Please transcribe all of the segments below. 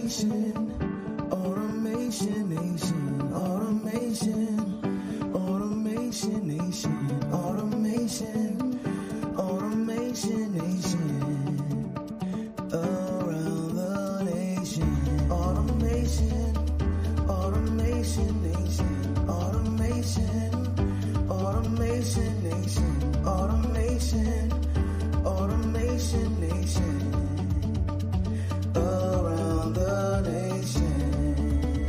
Automation nation, automation nation, automation nation, around the nation, automation nation, automation nation, automation nation, around the nation,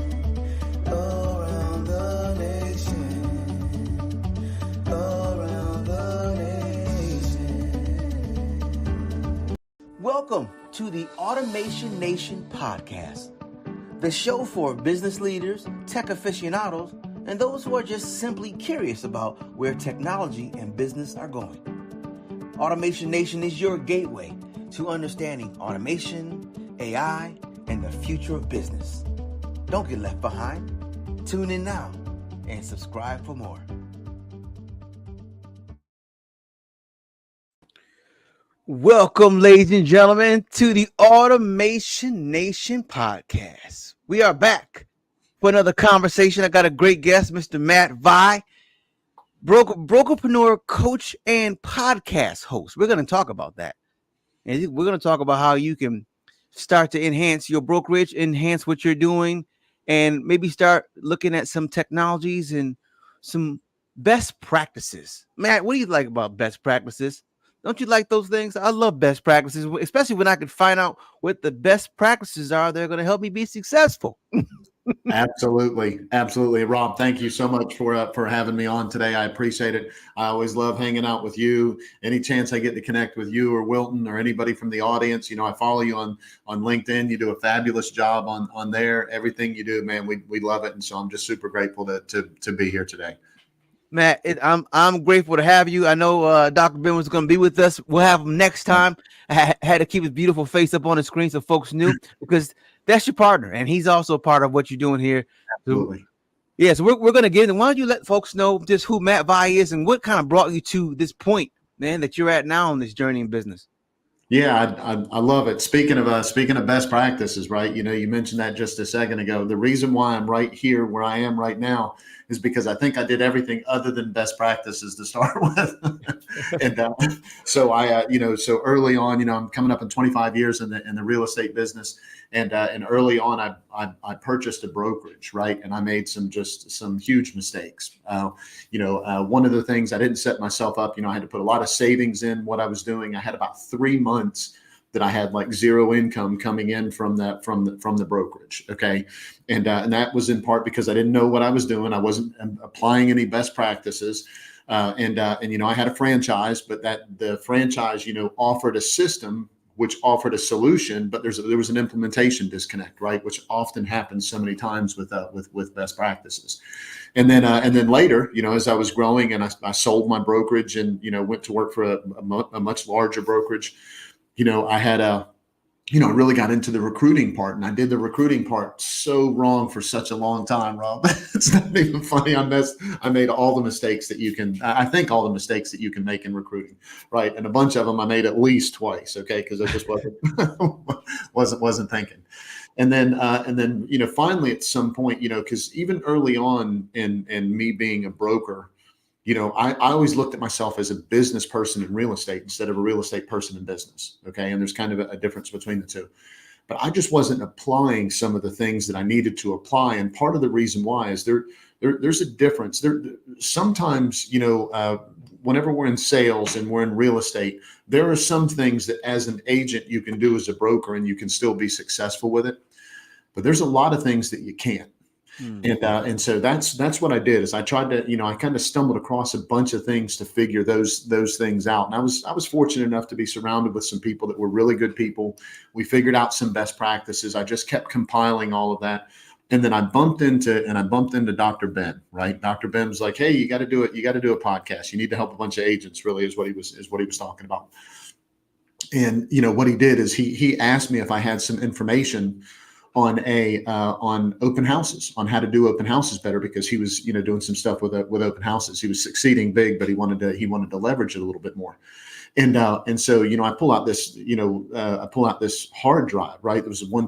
around the nation, around the nation. Welcome to the Automation Nation Podcast, the show for business leaders, tech aficionados, and those who are just simply curious about where technology and business are going. Automation Nation is your gateway to understanding automation, AI, and the future of business. Don't get left behind. Tune in now and subscribe for more. Welcome, ladies and gentlemen, to the Automation Nation Podcast. We are back for another conversation. I got a great guest, Mr. Matt Vigh, Brokerpreneur coach and podcast host. We're going to talk about that. And we're going to talk about how you can start to enhance your brokerage, enhance what you're doing, and maybe start looking at some technologies and some best practices. Matt, what do you like about best practices? Don't you like those things? I love best practices, especially when I can find out what the best practices are. They're going to help me be successful. Absolutely. Rob, thank you so much for having me on today. I appreciate it. I always love hanging out with you. Any chance I get to connect with you or Wilton or anybody from the audience, I follow you on LinkedIn. You do a fabulous job on there. Everything you do, man, we love it. And so I'm just super grateful to be here today. Matt, I'm grateful to have you. I know Dr. Ben was going to be with us. We'll have him next time. I had to keep his beautiful face up on the screen so folks knew, because that's your partner, and he's also a part of what you're doing here. Absolutely. So, yeah, so we're going to get in. Why don't you let folks know just who Matt Vigh is and what kind of brought you to this point, man, that you're at now on this journey in business? Yeah, I love it. Speaking of best practices, right? You mentioned that just a second ago. The reason why I'm right here where I am right now is because I think I did everything other than best practices to start with. And so so early on, I'm coming up in 25 years in the real estate business, and early on, I purchased a brokerage, right? And I made some huge mistakes. One of the things, I didn't set myself up. I had to put a lot of savings in what I was doing. I had about 3 months that I had like zero income coming in from the brokerage. Okay. And that was in part because I didn't know what I was doing. I wasn't applying any best practices. I had a franchise, but the franchise, offered a system which offered a solution, but there was an implementation disconnect, right? Which often happens so many times with best practices. And then later, as I was growing and I sold my brokerage and, went to work for a much larger brokerage, I had really got into the recruiting part, and I did the recruiting part so wrong for such a long time, Rob. It's not even funny. I made all the mistakes that I think all the mistakes that you can make in recruiting, right? And a bunch of them I made at least twice, okay? Because I just wasn't thinking. And then, finally at some point, because even early on in me being a broker, I always looked at myself as a business person in real estate instead of a real estate person in business. Okay. And there's kind of a difference between the two, but I just wasn't applying some of the things that I needed to apply. And part of the reason why is there's a difference there. Sometimes, whenever we're in sales and we're in real estate, there are some things that as an agent you can do as a broker and you can still be successful with it. But there's a lot of things that you can't. And so that's what I did is I tried to, I kind of stumbled across a bunch of things to figure those things out. And I was fortunate enough to be surrounded with some people that were really good people. We figured out some best practices. I just kept compiling all of that. And then I bumped into Dr. Ben, right? Dr. Ben was like, hey, you got to do it. You got to do a podcast. You need to help a bunch of agents, really is what he was talking about. And, what he did is he asked me if I had some information on open houses, on how to do open houses better, because he was, doing some stuff with open houses. He was succeeding big, but he wanted to leverage it a little bit more. And so, I pull out this hard drive, right? It was a 1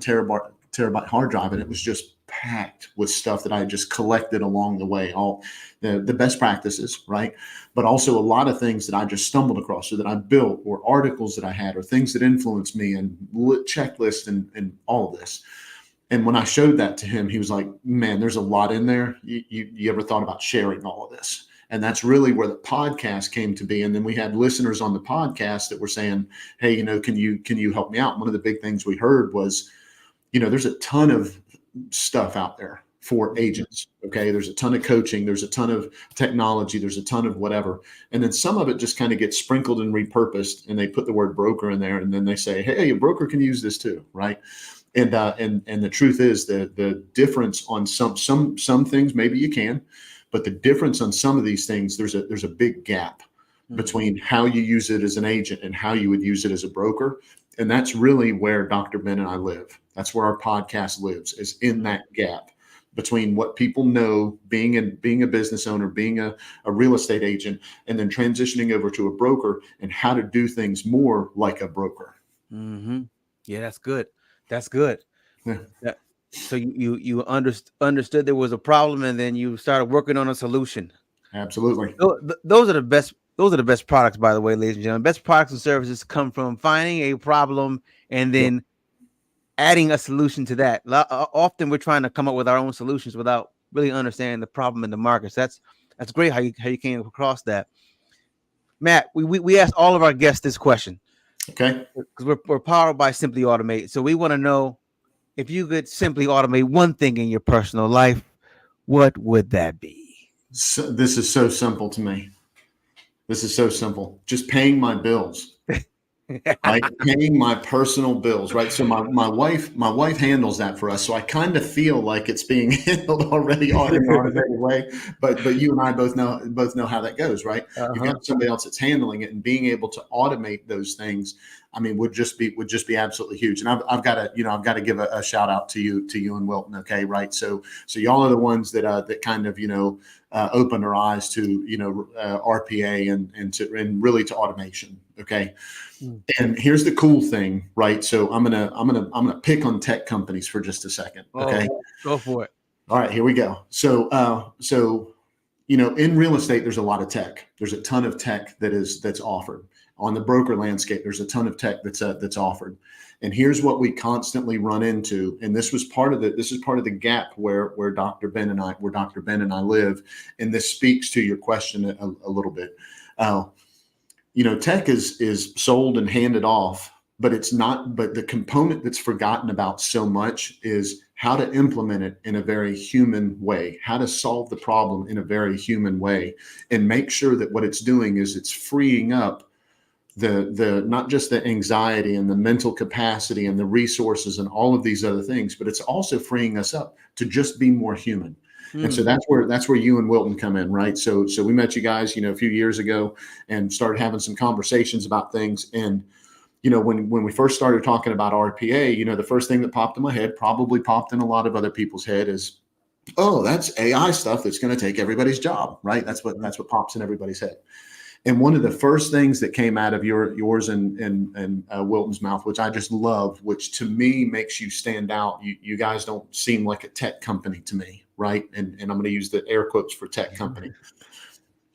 terabyte hard drive, and it was just packed with stuff that I had just collected along the way, all the best practices, right? But also a lot of things that I just stumbled across, or that I built, or articles that I had, or things that influenced me, and checklists and all of this. And when I showed that to him, he was like, man, there's a lot in there. You ever thought about sharing all of this? And that's really where the podcast came to be. And then we had listeners on the podcast that were saying, hey, can you help me out? One of the big things we heard was, there's a ton of stuff out there for agents. Okay. There's a ton of coaching. There's a ton of technology. There's a ton of whatever. And then some of it just kind of gets sprinkled and repurposed, and they put the word broker in there. And then they say, hey, a broker can use this too. Right. And the truth is the difference on some things, maybe you can, but the difference on some of these things, there's a big gap between how you use it as an agent and how you would use it as a broker. And that's really where Dr. Ben and I live. That's where our podcast lives, is in that gap between what people know being a business owner, being a real estate agent, and then transitioning over to a broker, and how to do things more like a broker. Mm-hmm. Yeah, that's good. That's good. Yeah. So you understood there was a problem, and then you started working on a solution. Absolutely. Those are the best. Those are the best products, by the way, ladies and gentlemen. Best products and services come from finding a problem and then adding a solution to that. Often we're trying to come up with our own solutions without really understanding the problem in the market. So that's great how you came across that. Matt, we asked all of our guests this question. Okay. Because we're powered by Simply Automate. So we want to know, if you could simply automate one thing in your personal life, what would that be? So this is so simple to me. This is so simple. Just paying my bills, right? Paying my personal bills, right? So my wife handles that for us. So I kind of feel like it's being handled already in an automated way. But you and I both know how that goes, right? Uh-huh. You've got somebody else that's handling it, and being able to automate those things, I mean, would just be absolutely huge. And I've got to give a shout out to you and Wilton. Okay. Right. So y'all are the ones that kind of, opened our eyes to, RPA and really to automation. Okay. And here's the cool thing, right? So I'm going to pick on tech companies for just a second. Okay. Go for it. All right, here we go. So in real estate, there's a lot of tech. There's a ton of tech that's offered. On the broker landscape, there's a ton of tech that's offered. And here's what we constantly run into. And this is part of the gap where Dr. Ben and I live. And this speaks to your question a little bit. Tech is sold and handed off, but it's not. But the component that's forgotten about so much is how to implement it in a very human way, how to solve the problem in a very human way, and make sure that what it's doing is it's freeing up the not just the anxiety and the mental capacity and the resources and all of these other things, but it's also freeing us up to just be more human. And so that's where you and Wilton come in, right? So we met you guys, a few years ago, and started having some conversations about things. And when we first started talking about RPA, the first thing that popped in my head, probably popped in a lot of other people's head, is, oh, that's AI stuff that's going to take everybody's job, right? That's what pops in everybody's head. And one of the first things that came out of yours and Wilton's mouth, which I just love, which to me makes you stand out. You guys don't seem like a tech company to me, right? And I'm going to use the air quotes for tech company.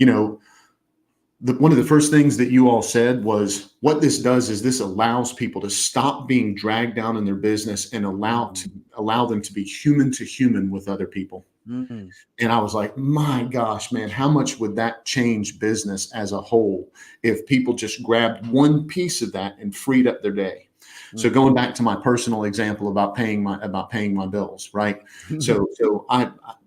One of the first things that you all said was, what this does is this allows people to stop being dragged down in their business and allow them to be human to human with other people. Mm-hmm. And I was like, my gosh, man, how much would that change business as a whole if people just grabbed one piece of that and freed up their day? Mm-hmm. So going back to my personal example about paying my bills, right? Mm-hmm. So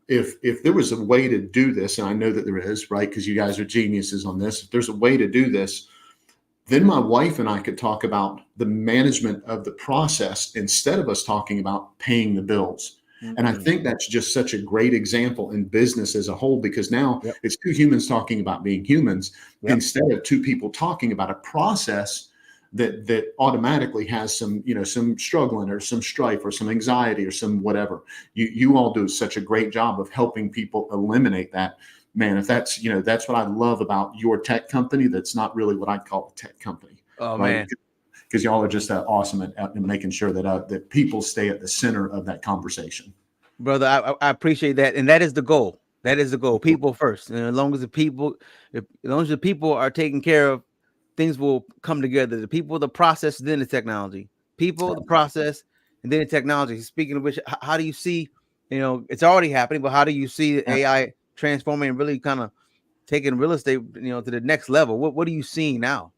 if there was a way to do this, and I know that there is, right? Because you guys are geniuses on this. If there's a way to do this, then my wife and I could talk about the management of the process instead of us talking about paying the bills. Mm-hmm. And I think that's just such a great example in business as a whole, because now it's two humans talking about being humans instead of two people talking about a process that automatically has some struggling or some strife or some anxiety or some whatever. You all do such a great job of helping people eliminate that. Man, if that's what I love about your tech company, that's not really what I'd call a tech company. Oh, right? Man. because y'all are just awesome at making sure that people stay at the center of that conversation. Brother, I appreciate that. And that is the goal. That is the goal. People first. And as long as the people are taken care of, things will come together. The people, the process, then the technology. People, the process, and then the technology. Speaking of which, how do you see, it's already happening, but how do you see AI transforming and really kind of taking real estate, to the next level? What are you seeing now?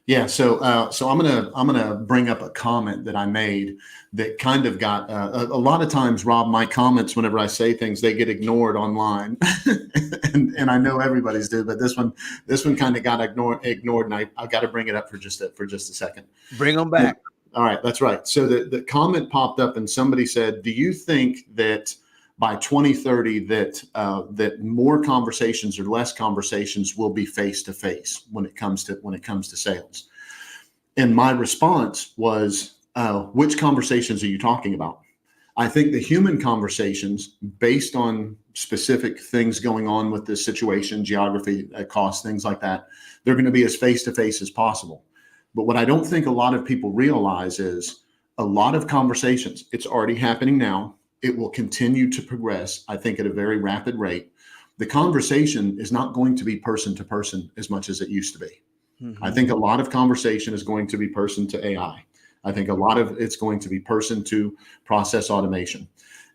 Yeah, so I'm gonna bring up a comment that I made that kind of got a lot of times, Rob, my comments whenever I say things, they get ignored online, and I know everybody's do, but this one kind of got ignored, and I got to bring it up for just a second. Bring them back. All right, that's right. So the comment popped up, and somebody said, "Do you think that by 2030 that more conversations or less conversations will be face to face when it comes to sales?" And my response was, which conversations are you talking about? I think the human conversations, based on specific things going on with the situation, geography, cost, things like that, they're going to be as face to face as possible. But what I don't think a lot of people realize is a lot of conversations, it's already happening now. It will continue to progress, I think, at a very rapid rate. The conversation is not going to be person to person as much as it used to be. Mm-hmm. I think a lot of conversation is going to be person to AI. I think a lot of it's going to be person to process automation.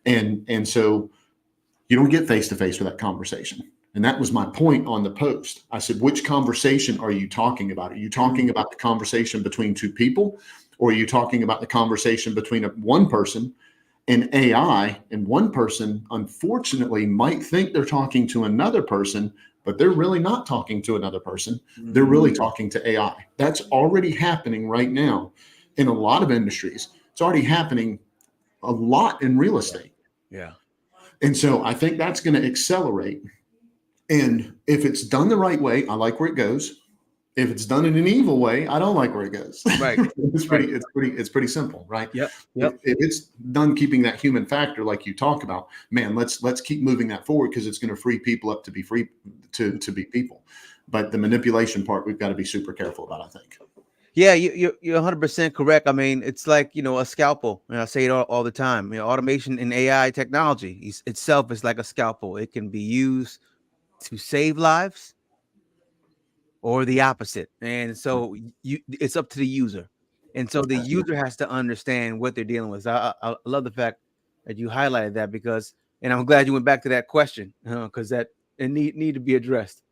And so you don't get face to face with that conversation. And that was my point on the post. I said, which conversation are you talking about? Are you talking about the conversation between two people? Or are you talking about the conversation between one person and AI? And one person, unfortunately, might think they're talking to another person, but they're really not talking to another person. They're really talking to AI. That's already happening right now in a lot of industries. It's already happening a lot in real estate. Yeah. And so I think that's going to accelerate. And if it's done the right way, I like where it goes. If it's done in an evil way, I don't like where it goes. Right. It's pretty simple, right? Yep. If it's done keeping that human factor, like you talk about, man, let's keep moving that forward, because it's going to free people up to be free to be people. But the manipulation part, we've got to be super careful about, I think. Yeah, you're 100% correct. I mean, it's like, a scalpel. And I say it all the time. Automation and AI technology itself is like a scalpel. It can be used to save lives or the opposite. And so it's up to the user. And so the user has to understand what they're dealing with. I love the fact that you highlighted that, and I'm glad you went back to that question, because that it need to be addressed.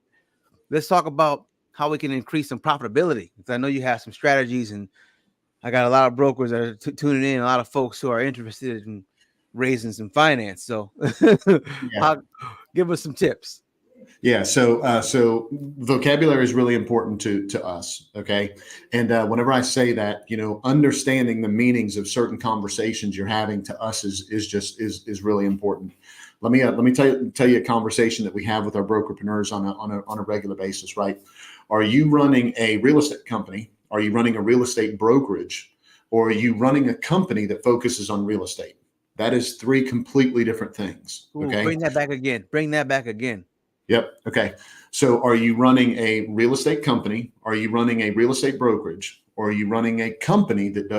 Let's talk about how we can increase some profitability, because I know you have some strategies, and I got a lot of brokers that are tuning in, a lot of folks who are interested in raising some finance. So give us some tips. Yeah. So vocabulary is really important to us. Okay. And whenever I say that, understanding the meanings of certain conversations you're having to us is really important. Let me tell you a conversation that we have with our brokerpreneurs on a regular basis, right? Are you running a real estate company? Are you running a real estate brokerage? Or are you running a company that focuses on real estate? That is three completely different things. Okay. Ooh, bring that back again. Yep. Okay. So are you running a real estate company? Are you running a real estate brokerage? Or are you running a company that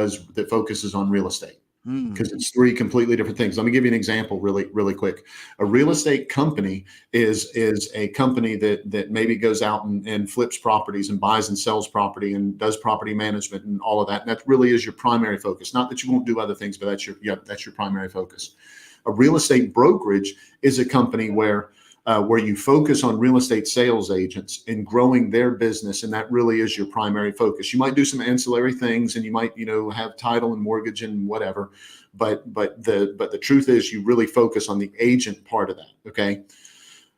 focuses on real estate? Because it's three completely different things. Let me give you an example really, really quick. A real estate company is a company that maybe goes out and flips properties and buys and sells property and does property management and all of that. And that really is your primary focus. Not that you won't do other things, but that's your primary focus. A real estate brokerage is a company where you focus on real estate sales agents and growing their business, and that really is your primary focus. You might do some ancillary things, and you might have title and mortgage and whatever, but the truth is you really focus on the agent part of that. Okay.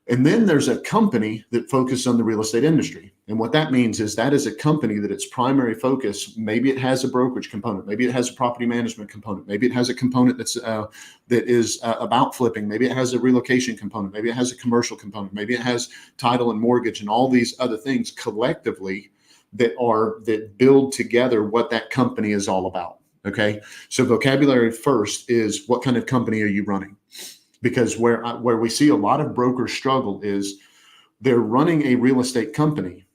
And then there's a company that focuses on the real estate industry. And what that means is that is a company that its primary focus, maybe it has a brokerage component, maybe it has a property management component, maybe it has a component that is about flipping, maybe it has a relocation component, maybe it has a commercial component, maybe it has title and mortgage and all these other things collectively that build together what that company is all about. Okay. So vocabulary first is, what kind of company are you running? Because where we see a lot of brokers struggle is they're running a real estate company,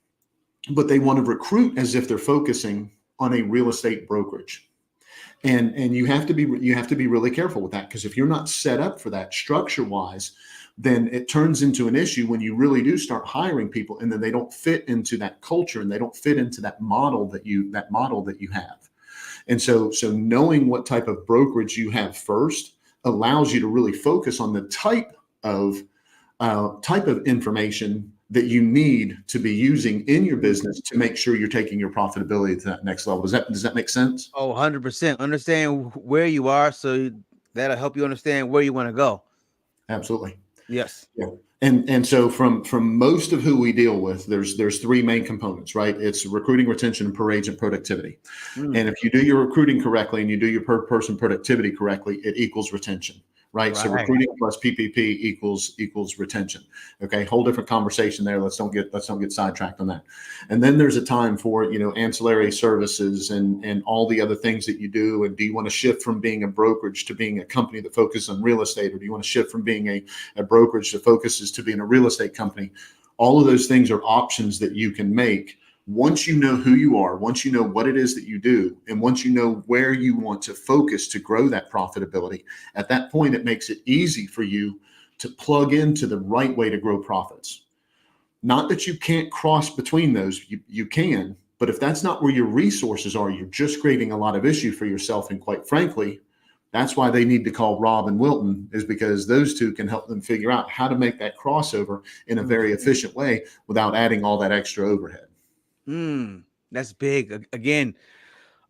but they want to recruit as if they're focusing on a real estate brokerage. And you have to be really careful with that, because if you're not set up for that structure wise, then it turns into an issue when you really do start hiring people and then they don't fit into that culture and they don't fit into that model that you have. And so knowing what type of brokerage you have first allows you to really focus on the type of information that you need to be using in your business to make sure you're taking your profitability to that next level. Does that make sense? Oh, 100%. Understand where you are, so that'll help you understand where you want to go. Absolutely. Yes. Yeah. And so from most of who we deal with, there's three main components, right? It's recruiting, retention, and per agent productivity. And if you do your recruiting correctly and you do your per person productivity correctly, it equals retention. Right. So recruiting plus PPP equals retention. Okay. Whole different conversation there. Let's don't get sidetracked on that. And then there's a time for, ancillary services and all the other things that you do. And do you want to shift from being a brokerage to being a company that focuses on real estate? Or do you want to shift from being a brokerage that focuses to being a real estate company? All of those things are options that you can make once you know who you are, once you know what it is that you do, and once you know where you want to focus to grow that profitability. At that point, it makes it easy for you to plug into the right way to grow profits. Not that you can't cross between those, you can, but if that's not where your resources are, you're just creating a lot of issue for yourself. And quite frankly, that's why they need to call Rob and Wilton, is because those two can help them figure out how to make that crossover in a very efficient way without adding all that extra overhead. That's big. Again,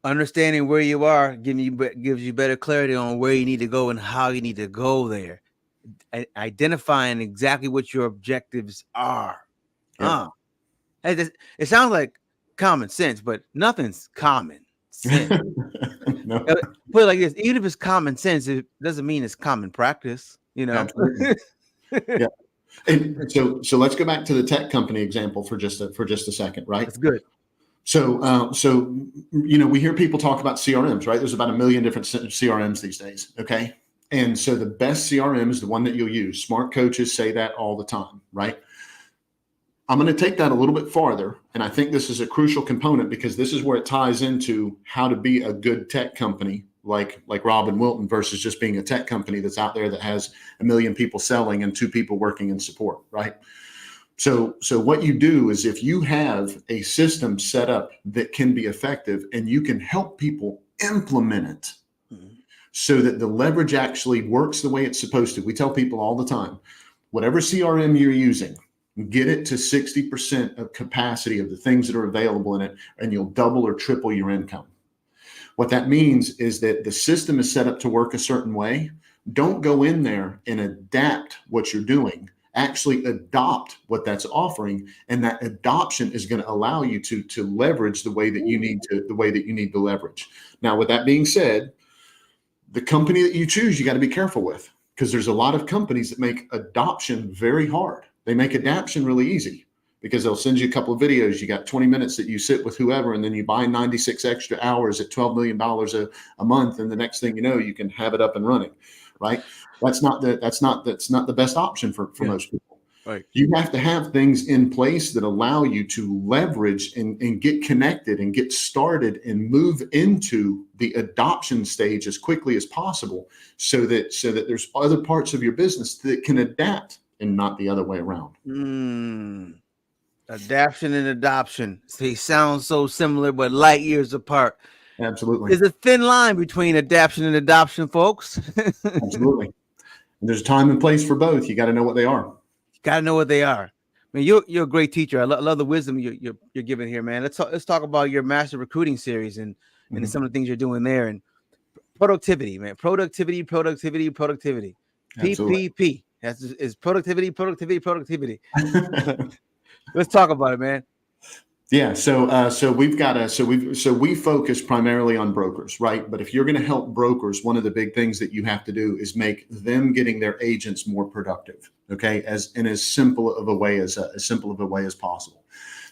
understanding where you are gives you better clarity on where you need to go and how you need to go there. Identifying exactly what your objectives are. Yeah. It sounds like common sense, but nothing's common sense. No. Put it like this: even if it's common sense, it doesn't mean it's common practice. Absolutely. Yeah. And so let's go back to the tech company example for just a second, right? That's good. So we hear people talk about CRMs, right? There's about 1 million different CRMs these days. Okay. And so the best CRM is the one that you'll use. Smart coaches say that all the time, right? I'm going to take that a little bit farther. And I think this is a crucial component, because this is where it ties into how to be a good tech company like Rob and Wilton versus just being a tech company that's out there that has 1 million people selling and 2 people working in support, right? So what you do is, if you have a system set up that can be effective and you can help people implement it so that the leverage actually works the way it's supposed to. We tell people all the time, whatever CRM you're using, get it to 60% of capacity of the things that are available in it, and you'll double or triple your income. What that means is that the system is set up to work a certain way. Don't go in there and adapt what you're doing. Actually adopt what that's offering, and that adoption is going to allow you to leverage the way that you need to leverage. Now, with that being said, the company that you choose, you got to be careful with, because there's a lot of companies that make adoption very hard. They make adoption really easy, because they'll send you a couple of videos. You got 20 minutes that you sit with whoever, and then you buy 96 extra hours at $12 million a month. And the next thing you know, you can have it up and running, right? That's not the best option for most people. Right. You have to have things in place that allow you to leverage and get connected and get started and move into the adoption stage as quickly as possible, so that there's other parts of your business that can adapt and not the other way around. Adaption and adoption. They sound so similar, but light years apart. Absolutely. There's a thin line between adaption and adoption, folks. Absolutely. And there's time and place for both. You got to know what they are. You got to know what they are. I mean, you're a great teacher. I love the wisdom you're giving here, man. Let's talk about your master recruiting series and some of the things you're doing there, and productivity, man. Productivity. Absolutely. PPP. Is productivity. Let's talk about it, man. Yeah. So we focus primarily on brokers, right? But if you're going to help brokers, one of the big things that you have to do is make them getting their agents more productive. Okay. As simple of a way as possible.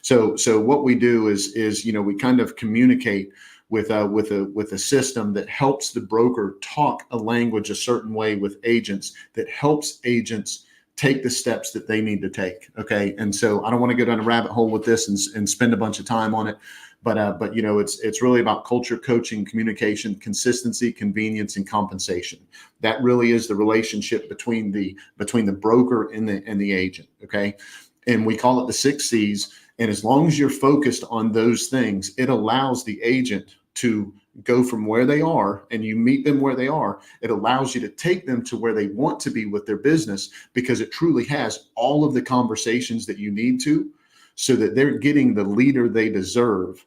So what we do is, we kind of communicate with a system that helps the broker talk a language a certain way with agents, that helps agents take the steps that they need to take. Okay. And so I don't want to go down a rabbit hole with this and spend a bunch of time on it, But it's really about culture, coaching, communication, consistency, convenience, and compensation. That really is the relationship between the broker and the agent. Okay. And we call it the 6 C's. And as long as you're focused on those things, it allows the agent to go from where they are, and you meet them where they are. It allows you to take them to where they want to be with their business, because it truly has all of the conversations that you need to, so that they're getting the leader they deserve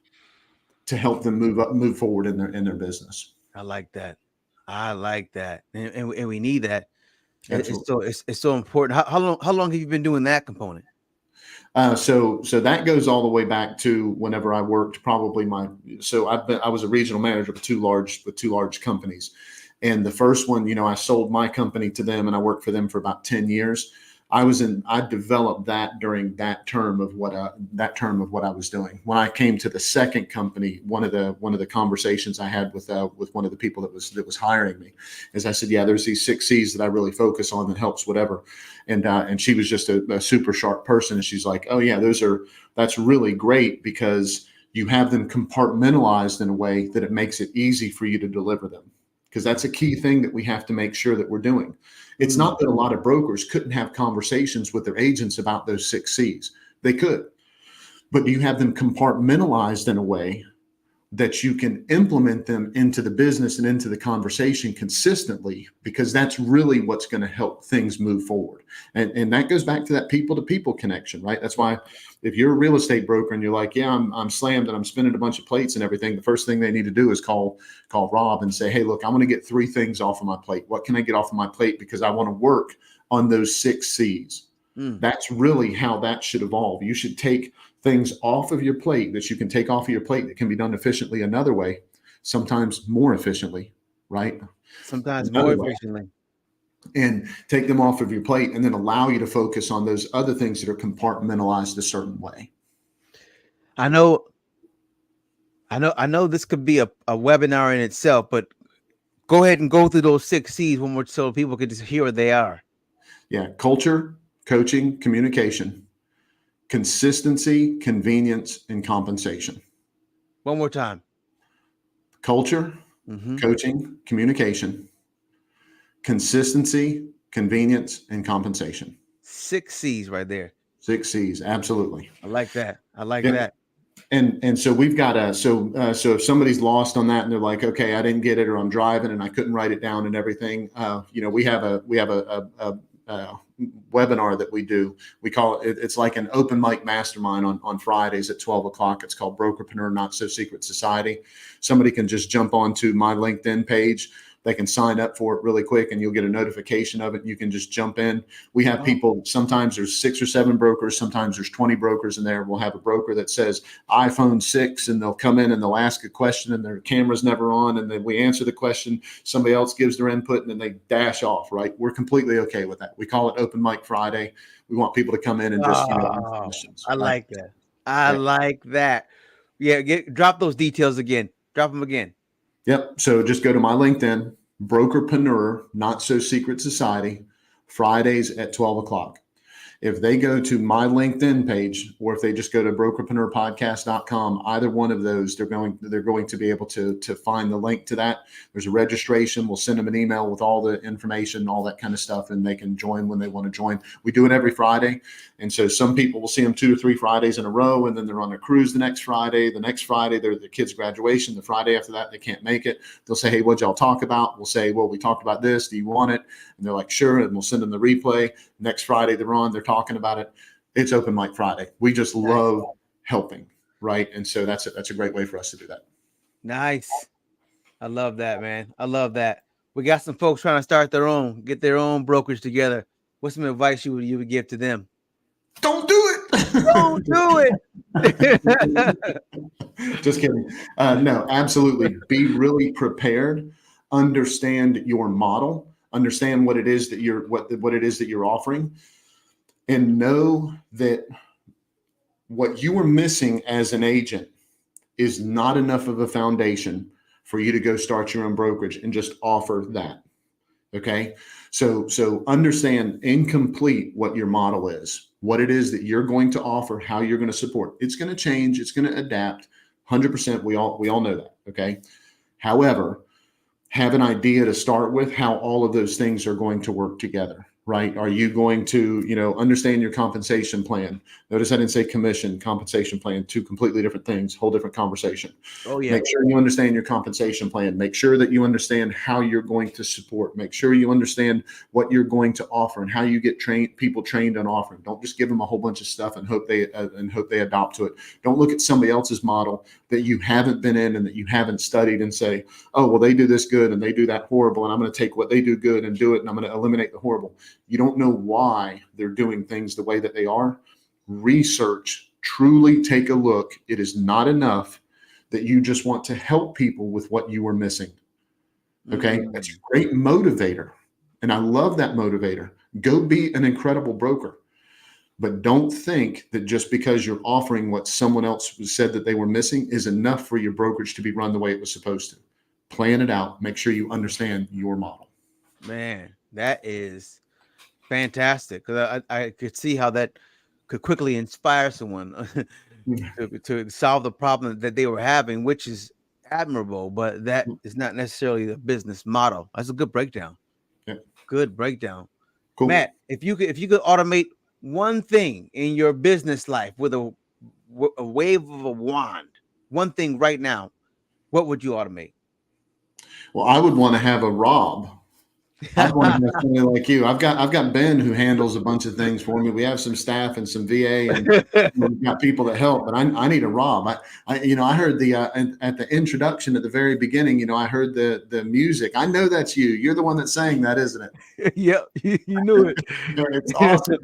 to help them move forward in their business. I like that. And we need that. Absolutely. It's so important. How long have you been doing that component? So that goes all the way back to whenever I worked. I was a regional manager with two large companies, and the first one, I sold my company to them, and I worked for them for about 10 years. I developed that during that term of what I was doing. When I came to the second company, one of the conversations I had with one of the people that was hiring me is, I said, yeah, there's these 6 C's that I really focus on that helps whatever. And she was just a super sharp person. And she's like, oh yeah, that's really great, because you have them compartmentalized in a way that it makes it easy for you to deliver them. Because that's a key thing that we have to make sure that we're doing. It's not that a lot of brokers couldn't have conversations with their agents about those 6 C's. They could, but you have them compartmentalized in a way that you can implement them into the business and into the conversation consistently, because that's really what's going to help things move forward. And that goes back to that people to people connection, right? That's why if you're a real estate broker and you're like, yeah, I'm slammed and I'm spinning a bunch of plates and everything, the first thing they need to do is call Rob and say, hey, look, I want to get 3 things off of my plate. What can I get off of my plate? Because I want to work on those 6 C's. That's really how that should evolve. You should take things off of your plate that you can take off of your plate that can be done efficiently another way, sometimes more efficiently, right? Sometimes more efficiently. And take them off of your plate, and then allow you to focus on those other things that are compartmentalized a certain way. I know this could be a webinar in itself, but go ahead and go through those 6 C's one more so people can just hear what they are. Yeah. Culture, coaching, communication, consistency, convenience, and compensation. One more time. Culture, coaching, communication, consistency, convenience, and compensation. 6 C's right there. 6 C's. Absolutely. I like that. That. And so we've got so if somebody's lost on that and they're like, okay, I didn't get it, or I'm driving and I couldn't write it down and everything, we have a webinar that we do. We call it's like an open mic mastermind on Fridays at 12 o'clock. It's called Brokerpreneur Not So Secret Society. Somebody can just jump onto my LinkedIn page. They can sign up for it really quick, and you'll get a notification of it. You can just jump in. We have people, sometimes there's 6 or 7 brokers, sometimes there's 20 brokers in there. We'll have a broker that says iPhone 6, and they'll come in and they'll ask a question and their camera's never on. And then we answer the question, somebody else gives their input, and then they dash off, right? We're completely okay with that. We call it Open Mic Friday. We want people to come in and just, ask questions. I like that. I like that. Yeah. Drop those details again. Drop them again. Yep. So just go to my LinkedIn, Brokerpreneur Not So Secret Society, Fridays at 12 o'clock. If they go to my LinkedIn page, or if they just go to brokerpreneurpodcast.com, either one of those, they're going to be able to find the link to that. There's a registration. We'll send them an email with all the information, all that kind of stuff, and they can join when they want to join. We do it every Friday. And so some people will see them 2 or 3 Fridays in a row, and then they're on a cruise the next Friday. The next Friday, they're the kids' graduation. The Friday after that, they can't make it. They'll say, hey, what'd y'all talk about? We'll say, well, we talked about this. Do you want it? And they're like, sure. And we'll send them the replay. Next Friday, they're on. They're talking about it. It's Open Mic Friday. We just love helping, right? And so that's a great way for us to do that. Nice. I love that, man. I love that. We got some folks trying to get their own brokerage together. What's some advice you would give to them? Don't do it. Don't do it. Just kidding. No, absolutely. Be really prepared. Understand your model. Understand what it is that you're offering, and know that what you are missing as an agent is not enough of a foundation for you to go start your own brokerage and just offer that. Okay. So understand incomplete what your model is, what it is that you're going to offer, how you're going to support. It's going to change. It's going to adapt 100%. We all know that. Okay. However, have an idea to start with how all of those things are going to work together, right? Are you going to, understand your compensation plan? Notice I didn't say commission, compensation plan, two completely different things, whole different conversation. Oh, yeah. Make sure you understand your compensation plan. Make sure that you understand how you're going to support. Make sure you understand what you're going to offer and how you get people trained on offering. Don't just give them a whole bunch of stuff and hope they adopt to it. Don't look at somebody else's model that you haven't been in and that you haven't studied and say, oh, well, they do this good and they do that horrible, and I'm going to take what they do good and do it, and I'm going to eliminate the horrible. You don't know why they're doing things the way that they are. Research, truly take a look. It is not enough that you just want to help people with what you are missing. Okay. That's a great motivator. And I love that motivator. Go be an incredible broker. But don't think that just because you're offering what someone else said that they were missing is enough for your brokerage to be run the way it was supposed to. Plan it out. Make sure you understand your model. Man, that is fantastic. Because I could see how that could quickly inspire someone to solve the problem that they were having, which is admirable, but that is not necessarily the business model. That's a good breakdown. Yeah. Good breakdown. Cool. Matt, if you could automate one thing in your business life with a wave of a wand, one thing right now, what would you automate? Well, I would want to have a Rob. I want to have somebody like you. I've got Ben who handles a bunch of things for me. We have some staff and some VA, and we've got people that help. But I need a Rob. I heard at the introduction at the very beginning. I heard the music. I know that's you. You're the one that's saying that, isn't it? Yep, you knew it. It's awesome.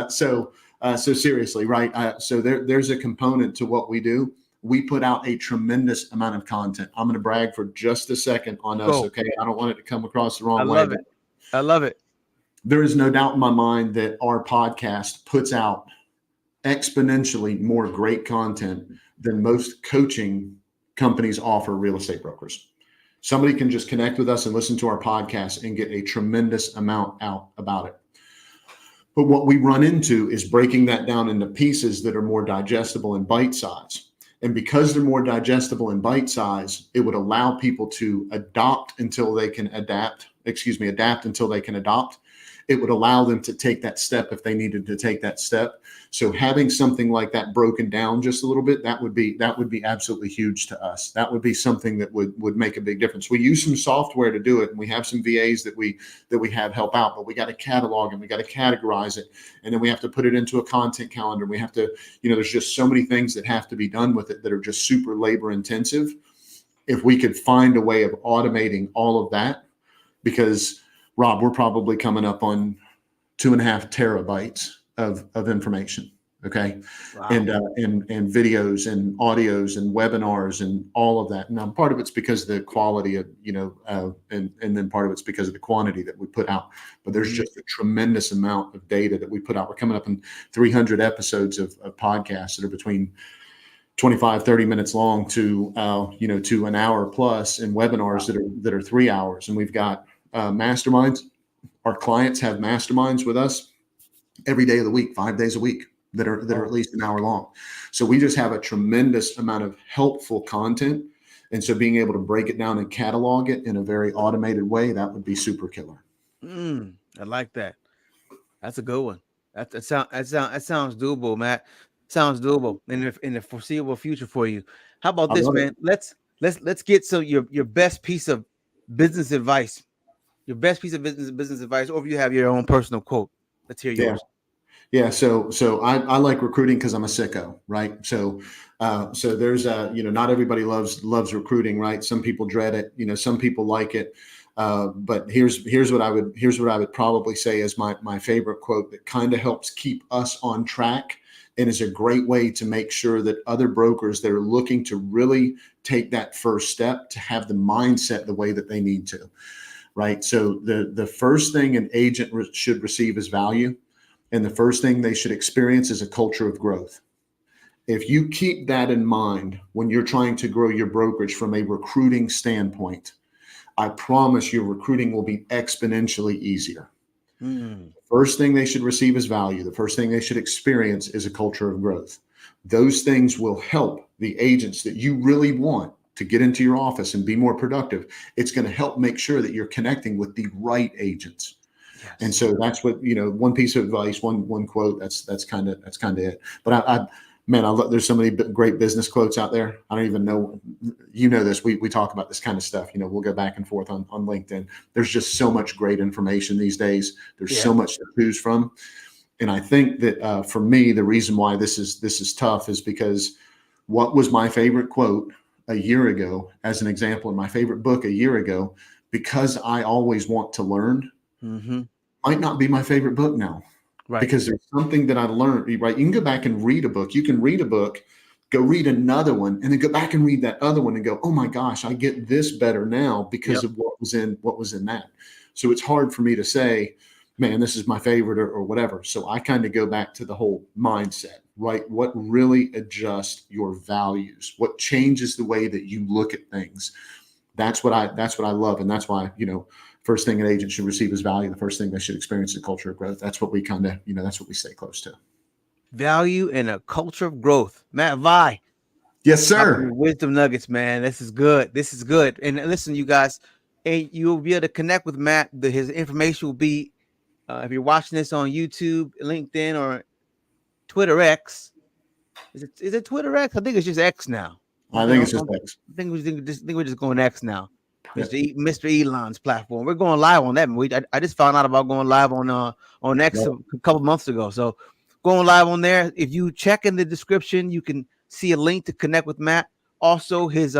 So seriously, right? So there's a component to what we do. We put out a tremendous amount of content. I'm going to brag for just a second on us. Okay. I don't want it to come across the wrong way. I love it. There is no doubt in my mind that our podcast puts out exponentially more great content than most coaching companies offer real estate brokers. Somebody can just connect with us and listen to our podcast and get a tremendous amount out about it. But what we run into is breaking that down into pieces that are more digestible and bite size. And because they're more digestible and bite size, it would allow people to adapt until they can adapt until they can adopt. It would allow them to take that step if they needed to take that step. So having something like that broken down just a little bit, that would be absolutely huge to us. That would be something that would make a big difference. We use some software to do it, and we have some VAs that we have help out, but we got to catalog and we got to categorize it. And then we have to put it into a content calendar. We have to, there's just so many things that have to be done with it that are just super labor intensive. If we could find a way of automating all of that, because Rob, we're probably coming up on 2.5 terabytes of information. Okay. Wow. And videos and audios and webinars and all of that. Now, part of it's because of the quality of, and then part of it's because of the quantity that we put out. But there's just a tremendous amount of data that we put out. We're coming up in 300 episodes of podcasts that are between 25, 30 minutes long to an hour plus, and webinars that are 3 hours. And we've got masterminds. Our clients have masterminds with us every day of the week, 5 days a week, that are at least an hour long. So we just have a tremendous amount of helpful content. And so being able to break it down and catalog it in a very automated way, that would be super killer. I like that. That's a good one. That sounds doable, Matt. Sounds doable in the foreseeable future for you. How about this, man? Let's get your best piece of business advice. Your best piece of business advice, or if you have your own personal quote. Let's hear yours. Yeah. So I like recruiting because I'm a sicko, right? So there's not everybody loves recruiting, right? Some people dread it. Some people like it. But here's what I would probably say is my favorite quote that kind of helps keep us on track and is a great way to make sure that other brokers that are looking to really take that first step to have the mindset the way that they need to. Right. So the first thing an agent should receive is value. And the first thing they should experience is a culture of growth. If you keep that in mind when you're trying to grow your brokerage from a recruiting standpoint, I promise your recruiting will be exponentially easier. First thing they should receive is value. The first thing they should experience is a culture of growth. Those things will help the agents that you really want to get into your office and be more productive. It's going to help make sure that you're connecting with the right agents. Yes. And so that's what, one piece of advice, one quote, that's kind of it. But there's so many great business quotes out there. I don't even know, this, we talk about this kind of stuff, we'll go back and forth on LinkedIn. There's just so much great information these days. There's so much to choose from. And I think that for me, the reason why this is tough is because what was my favorite quote a year ago, as an example, in my favorite book a year ago, because I always want to learn, might not be my favorite book now. Right. Because there's something that I learned, right? You can go back and read a book. You can read a book, go read another one, and then go back and read that other one and go, oh my gosh, I get this better now because of what was in that. So it's hard for me to say, man, this is my favorite or whatever. So I kind of go back to the whole mindset, right? What really adjusts your values? What changes the way that you look at things? That's what I love. And that's why, first thing an agent should receive is value. The first thing they should experience is a culture of growth. That's what we kind of, that's what we stay close to. Value and a culture of growth. Matt Vigh. Yes, sir. Wisdom nuggets, man. This is good. And listen, you guys, you'll be able to connect with Matt. His information will be, if you're watching this on YouTube, LinkedIn, or Twitter X. Is it Twitter X? I think it's just X now. I think it's just X. I think we're just going X now. Mr. Elon's platform. We're going live on that. I just found out about going live on X a couple months ago. So going live on there. If you check in the description, you can see a link to connect with Matt. Also, his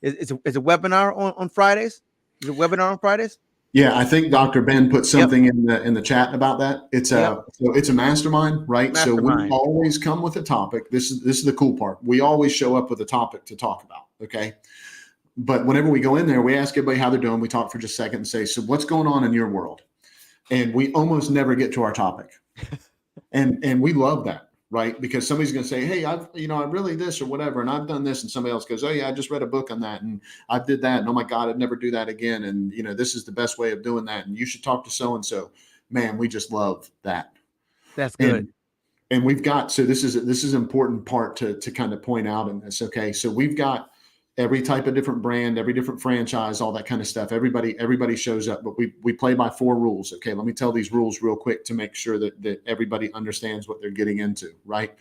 it's a webinar on Fridays. Is it a webinar on Fridays? Yeah, I think Dr. Ben put something in the chat about that. It's so it's a mastermind, right? Mastermind. So we always come with a topic. This is the cool part. We always show up with a topic to talk about. Okay. But whenever we go in there, we ask everybody how they're doing. We talk for just a second and say, so what's going on in your world? And we almost never get to our topic. and we love that, right? Because somebody's going to say, hey, I really this or whatever, and I've done this. And somebody else goes, oh yeah, I just read a book on that. And I did that. And oh my God, I'd never do that again. And this is the best way of doing that. And you should talk to so-and-so. Man, we just love that. That's good. And we've got, so this is an important part to kind of point out in this. Okay. So we've got every type of different brand, every different franchise, all that kind of stuff. Everybody shows up, but we play by 4 rules. Okay. Let me tell these rules real quick to make sure that everybody understands what they're getting into. Right.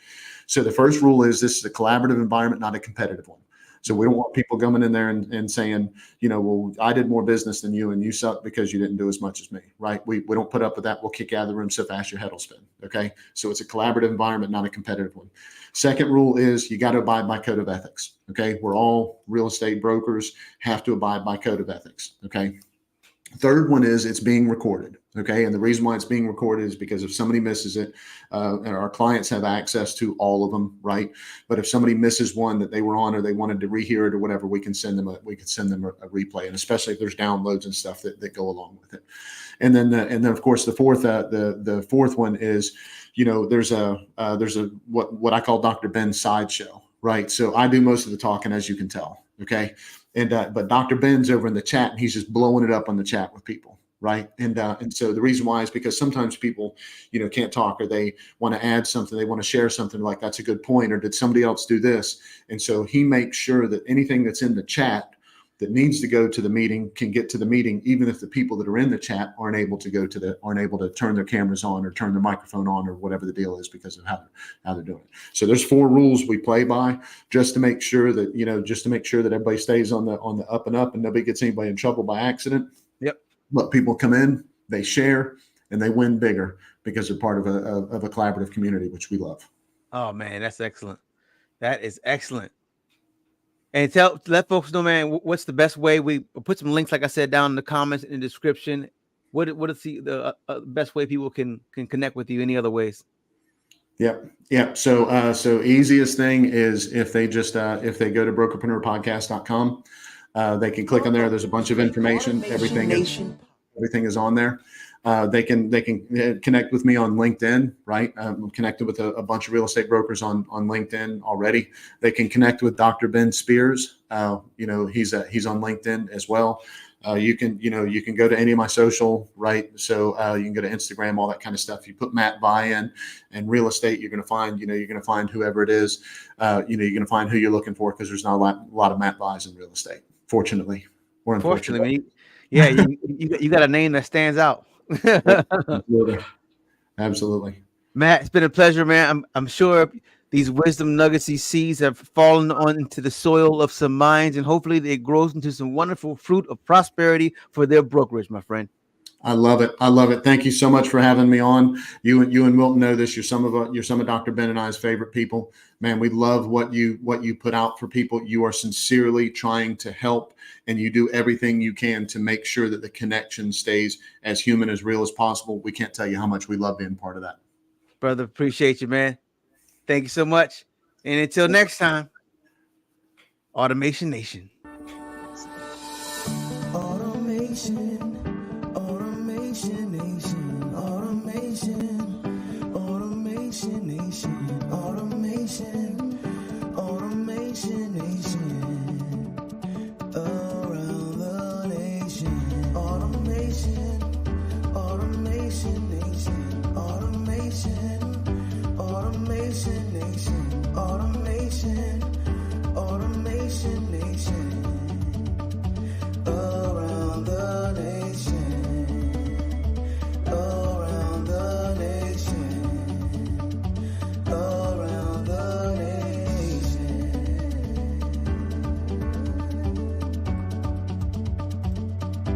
So the first rule is this is a collaborative environment, not a competitive one. So we don't want people coming in there and saying, well, I did more business than you and you suck because you didn't do as much as me, right? We don't put up with that. We'll kick you out of the room so fast your head will spin, okay? So it's a collaborative environment, not a competitive one. Second rule is you got to abide by code of ethics, okay? We're all real estate brokers, have to abide by code of ethics, okay? Third one is it's being recorded, okay? And the reason why it's being recorded is because if somebody misses it, and our clients have access to all of them, right? But if somebody misses one that they were on or they wanted to rehear it or whatever, we can send them a replay, and especially if there's downloads and stuff that go along with it. And then of course the fourth one is, there's a what I call Dr. Ben's sideshow, right? So I do most of the talking, as you can tell, okay? And but Dr. Ben's over in the chat and he's just blowing it up on the chat with people, right? And so the reason why is because sometimes people, can't talk, or they want to add something, they want to share something like that's a good point, or did somebody else do this? And so he makes sure that anything that's in the chat that needs to go to the meeting can get to the meeting, even if the people that are in the chat aren't able to turn their cameras on or turn their microphone on or whatever the deal is because of how they're doing it. So there's 4 rules we play by just to make sure that, everybody stays on the up and up and nobody gets anybody in trouble by accident. Yep. Let people come in, they share, and they win bigger because they're part of a collaborative community, which we love. Oh man, that's excellent. That is excellent. And let folks know, man, what's the best way? We put some links, like I said, down in the comments in the description. What is the best way people can connect with you? Any other ways? Yep. So easiest thing is if they go to brokerpreneurpodcast.com, they can click on there. There's a bunch of information. Everything is on there. They can connect with me on LinkedIn, right? I'm connected with a bunch of real estate brokers on LinkedIn already. They can connect with Dr. Ben Spears. He's on LinkedIn as well. You can go to any of my social, right? So you can go to Instagram, all that kind of stuff. You put Matt Vigh in and real estate, you're going to find whoever it is. You're going to find who you're looking for, because there's not a lot of Matt Vighs in real estate, fortunately or unfortunately. Yeah, you got a name that stands out. Absolutely. Matt, it's been a pleasure, man. I'm sure these wisdom nuggets, these seeds have fallen into the soil of some minds, and hopefully it grows into some wonderful fruit of prosperity for their brokerage, my friend. I love it. Thank you so much for having me on. You and Milton know this. You're some of Dr. Ben and I's favorite people. Man, we love what you put out for people. You are sincerely trying to help, and you do everything you can to make sure that the connection stays as human, as real as possible. We can't tell you how much we love being part of that. Brother, appreciate you, man. Thank you so much. And until next time, Automation Nation. Automation Nation. Automation Nation. Automation Nation. Around the nation. Automation Nation. Automation Nation.